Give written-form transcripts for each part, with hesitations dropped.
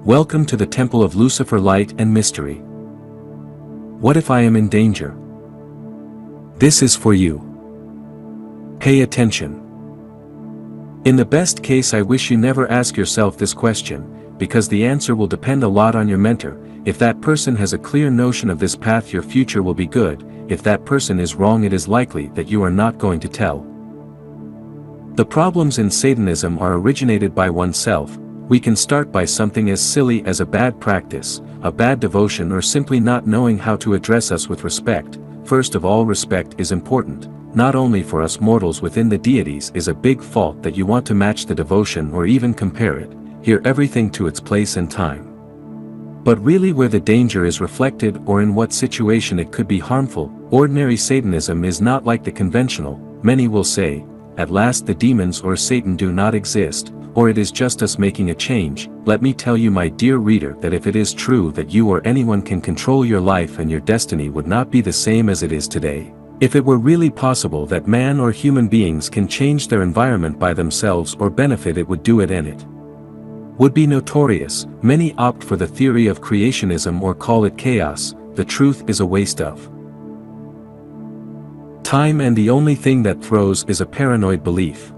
Welcome to the Temple of Lucifer, light and mystery. What if I am in danger? This is for you. Pay attention. In the best case, I wish you never ask yourself this question, because the answer will depend a lot on your mentor. If that person has a clear notion of this path, your future will be good. If that person is wrong, it is likely that you are not going to tell. The problems in Satanism are originated by oneself. We can start by something as silly as a bad practice, a bad devotion, or simply not knowing how to address us with respect. First of all, respect is important. Not only for us mortals, within the deities is a big fault that you want to match the devotion or even compare it, hear everything to its place and time. But really, where the danger is reflected or in what situation it could be harmful. Ordinary Satanism is not like the conventional. Many will say, at last the demons or Satan do not exist, or it is just us making a change. Let me tell you, my dear reader, that if it is true that you or anyone can control your life, and your destiny would not be the same as it is today. If it were really possible that man or human beings can change their environment by themselves or benefit, it would do it, and it would be notorious. Many opt for the theory of creationism or call it chaos. The truth is a waste of time, and the only thing that throws is a paranoid belief.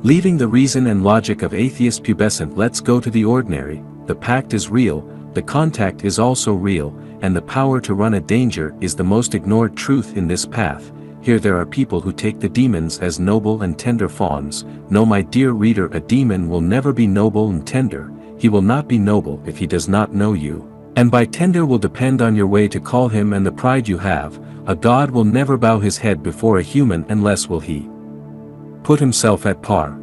Leaving the reason and logic of atheist pubescent, let's go to the ordinary. The pact is real, the contact is also real, and the power to run a danger is the most ignored truth in this path. Here there are people who take the demons as noble and tender fawns. No, my dear reader, a demon will never be noble and tender. He will not be noble if he does not know you. And by tender will depend on your way to call him and the pride you have. A god will never bow his head before a human unless will he put himself at par.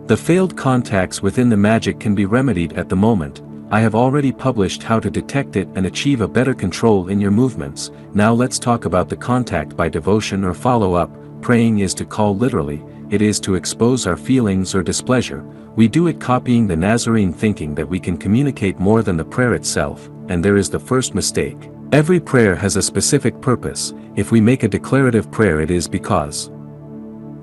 The failed contacts within the magic can be remedied at the moment. I have already published how to detect it and achieve a better control in your movements. Now let's talk about the contact by devotion or follow-up. Praying is to call literally, it is to expose our feelings or displeasure. We do it copying the Nazarene, thinking that we can communicate more than the prayer itself, and there is the first mistake. Every prayer has a specific purpose. If we make a declarative prayer, it is because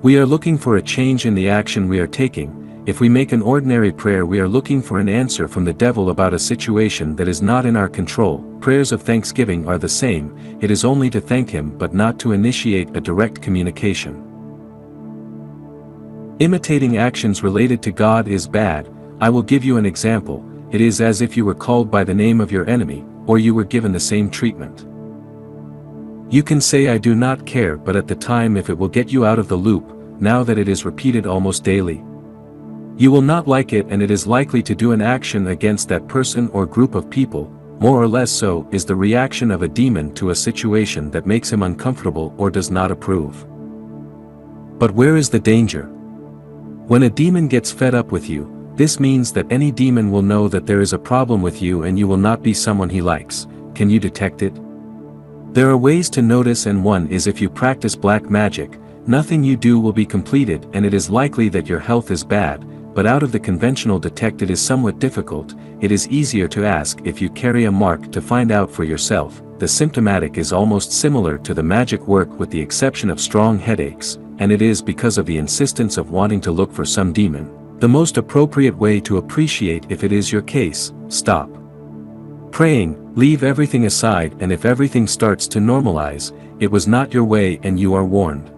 we are looking for a change in the action we are taking. If we make an ordinary prayer, we are looking for an answer from the devil about a situation that is not in our control. Prayers of thanksgiving are the same. It is only to thank him but not to initiate a direct communication. Imitating actions related to God is bad. I will give you an example. It is as if you were called by the name of your enemy, or you were given the same treatment. You can say, I do not care, but at the time, if it will get you out of the loop, now that it is repeated almost daily, you will not like it, and it is likely to do an action against that person or group of people. More or less so is the reaction of a demon to a situation that makes him uncomfortable or does not approve. But where is the danger? When a demon gets fed up with you, this means that any demon will know that there is a problem with you and you will not be someone he likes. Can you detect it? There are ways to notice, and one is if you practice black magic, nothing you do will be completed, and it is likely that your health is bad. But out of the conventional, detect it is somewhat difficult. It is easier to ask if you carry a mark to find out for yourself. The symptomatic is almost similar to the magic work with the exception of strong headaches, and it is because of the insistence of wanting to look for some demon. The most appropriate way to appreciate if it is your case: stop praying, leave everything aside, and if everything starts to normalize, it was not your way and you are warned.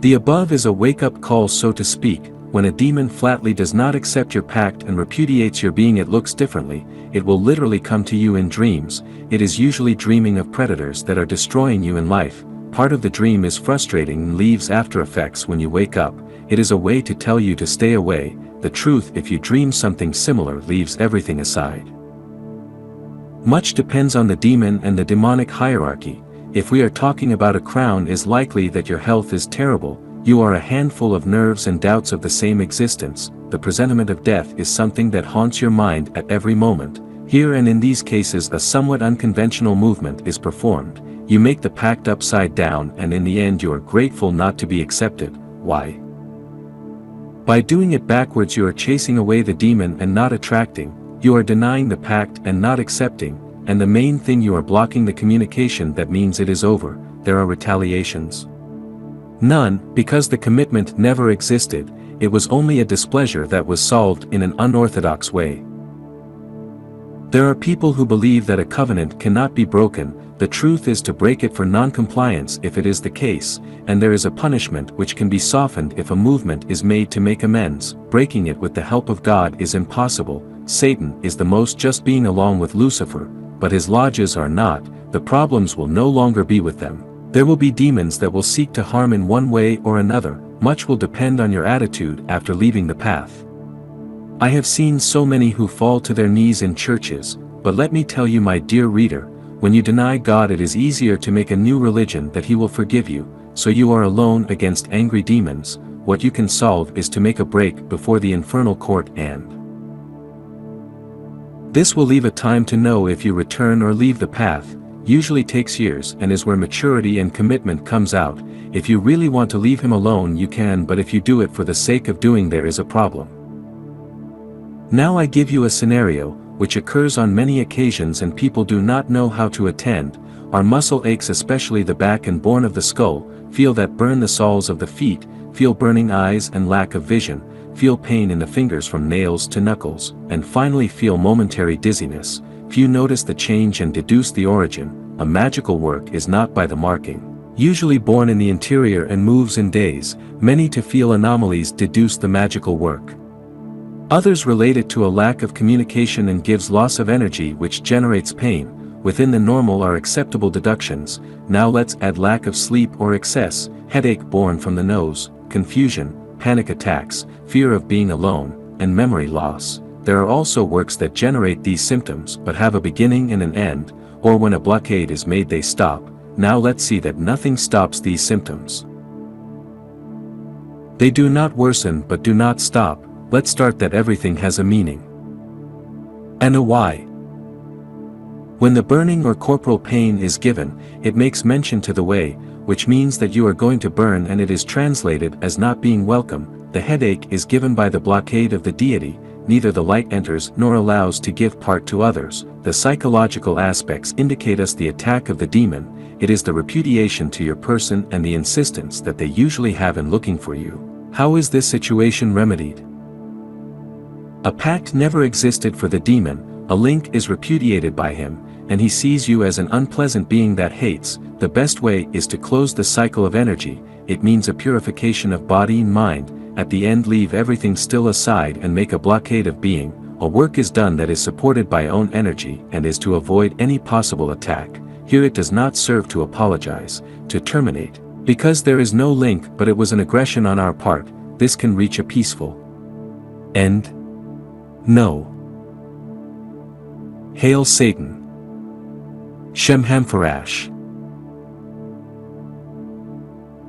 The above is a wake-up call, so to speak. When a demon flatly does not accept your pact and repudiates your being, it looks differently. It will literally come to you in dreams. It is usually dreaming of predators that are destroying you in life. Part of the dream is frustrating and leaves after effects when you wake up. It is a way to tell you to stay away. The truth, if you dream something similar, leaves everything aside. Much depends on the demon and the demonic hierarchy. If we are talking about a crown, it is likely that your health is terrible. You are a handful of nerves and doubts of the same existence. The presentiment of death is something that haunts your mind at every moment. Here and in these cases, a somewhat unconventional movement is performed. You make the pact upside down, and in the end you are grateful not to be accepted. Why? By doing it backwards, you are chasing away the demon and not attracting. You are denying the pact and not accepting. And the main thing, you are blocking the communication that means it is over. There are retaliations. None, because the commitment never existed. it was only a displeasure that was solved in an unorthodox way. There are people who believe that a covenant cannot be broken. The truth is to break it for non-compliance if it is the case, and there is a punishment which can be softened if a movement is made to make amends. Breaking it with the help of God is impossible. Satan is the most just being along with Lucifer, but his lodges are not. The problems will no longer be with them. There will be demons that will seek to harm in one way or another. Much will depend on your attitude after leaving the path. I have seen so many who fall to their knees in churches, but let me tell you, my dear reader, when you deny God, it is easier to make a new religion that He will forgive you, so you are alone against angry demons. What you can solve is to make a break before the infernal court, and this will leave a time to know if you return or leave the path. Usually takes years and is where maturity and commitment comes out. If you really want to leave him alone, you can, but if you do it for the sake of doing, there is a problem. Now I give you a scenario, which occurs on many occasions and people do not know how to attend. Our muscle aches, especially the back and bone of the skull, feel that burn the soles of the feet, feel burning eyes and lack of vision, feel pain in the fingers from nails to knuckles, and finally feel momentary dizziness. Few notice the change and deduce the origin. A magical work is not by the marking, usually born in the interior and moves in days. Many to feel anomalies deduce the magical work. Others relate it to a lack of communication and gives loss of energy which generates pain. Within the normal are acceptable deductions. Now let's add lack of sleep or excess, headache born from the nose, confusion, panic attacks, fear of being alone, and memory loss. There are also works that generate these symptoms but have a beginning and an end, or when a blockade is made they stop. Now let's see that nothing stops these symptoms. They do not worsen but do not stop. Let's start that everything has a meaning and a why. When the burning or corporal pain is given, it makes mention to the way, which means that you are going to burn, and it is translated as not being welcome. The headache is given by the blockade of the deity. Neither the light enters nor allows to give part to others. The psychological aspects indicate us the attack of the demon. It is the repudiation to your person and the insistence that they usually have in looking for you. How is this situation remedied? A pact never existed for the demon. A link is repudiated by him, and he sees you as an unpleasant being that hates. The best way is to close the cycle of energy. It means a purification of body and mind. At the end, leave everything still aside and make a blockade of being. A work is done that is supported by own energy and is to avoid any possible attack. Here it does not serve to apologize, to terminate, because there is no link, but it was an aggression on our part. This can reach a peaceful end. No. Hail Satan. Shem Hamfarash.